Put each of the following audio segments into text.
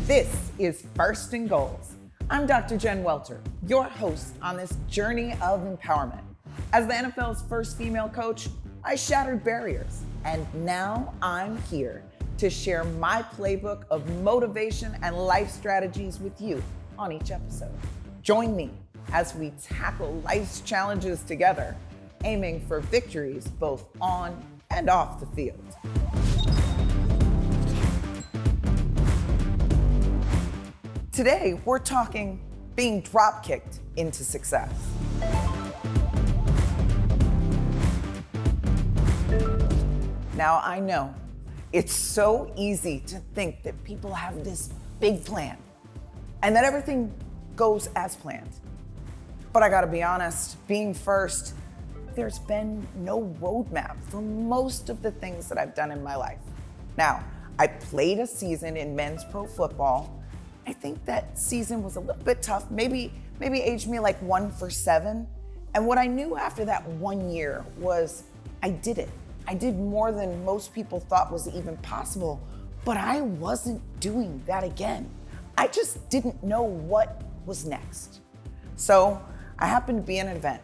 This is First and Goals. I'm Dr. Jen Welter, your host on this journey of empowerment. As the NFL's first female coach, I shattered barriers, and now I'm here to share my playbook of motivation and life strategies with you on each episode. Join me as we tackle life's challenges together, aiming for victories both on and off the field. Today, we're talking being drop-kicked into success. Now, I know it's so easy to think that people have this big plan and that everything goes as planned. But I gotta be honest, being first, there's been no roadmap for most of the things that I've done in my life. Now, I played a season in men's pro football. I think that season was a little bit tough, maybe aged me like 1 for 7. And what I knew after that 1 year was I did it. I did more than most people thought was even possible, but I wasn't doing that again. I just didn't know what was next. So I happened to be in an event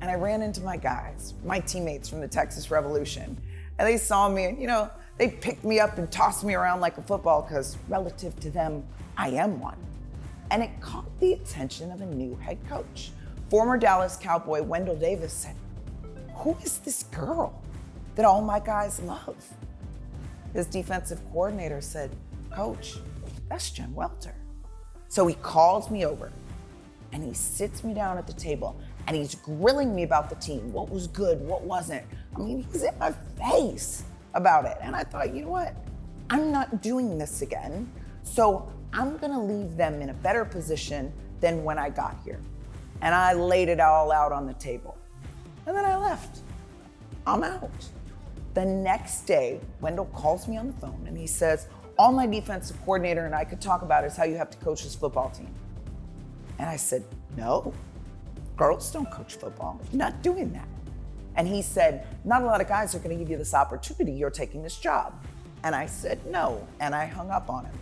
and I ran into my guys, my teammates from the Texas Revolution, and they saw me and, they picked me up and tossed me around like a football because relative to them, I am one. And it caught the attention of a new head coach. Former Dallas Cowboy Wendell Davis said, "Who is this girl that all my guys love?" His defensive coordinator said, "Coach, that's Jen Welter." So he calls me over and he sits me down at the table and he's grilling me about the team, what was good, what wasn't. He's in my face about it. And I thought, you know what? I'm not doing this again. So I'm gonna leave them in a better position than when I got here. And I laid it all out on the table. And then I left. I'm out. The next day, Wendell calls me on the phone and he says, all my defensive coordinator and I could talk about is how you have to coach this football team. And I said, no, girls don't coach football. I'm not doing that. And he said, not a lot of guys are gonna give you this opportunity. You're taking this job. And I said, no, and I hung up on him.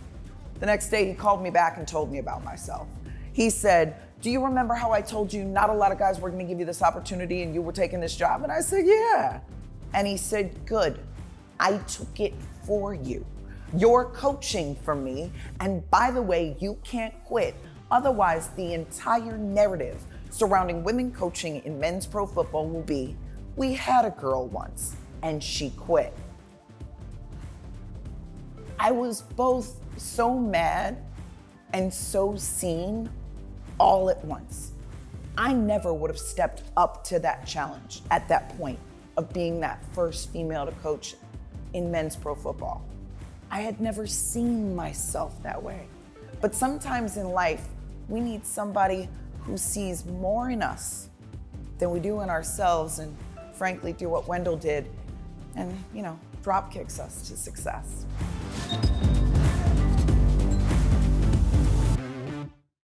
The next day, he called me back and told me about myself. He said, do you remember how I told you not a lot of guys were gonna give you this opportunity and you were taking this job? And I said, yeah. And he said, good, I took it for you. You're coaching for me, and by the way, you can't quit. Otherwise, the entire narrative surrounding women coaching in men's pro football will be, we had a girl once and she quit. I was both so mad and so seen all at once. I never would have stepped up to that challenge at that point of being that first female to coach in men's pro football. I had never seen myself that way. But sometimes in life, we need somebody who sees more in us than we do in ourselves and frankly do what Wendell did and, drop kicks us to success.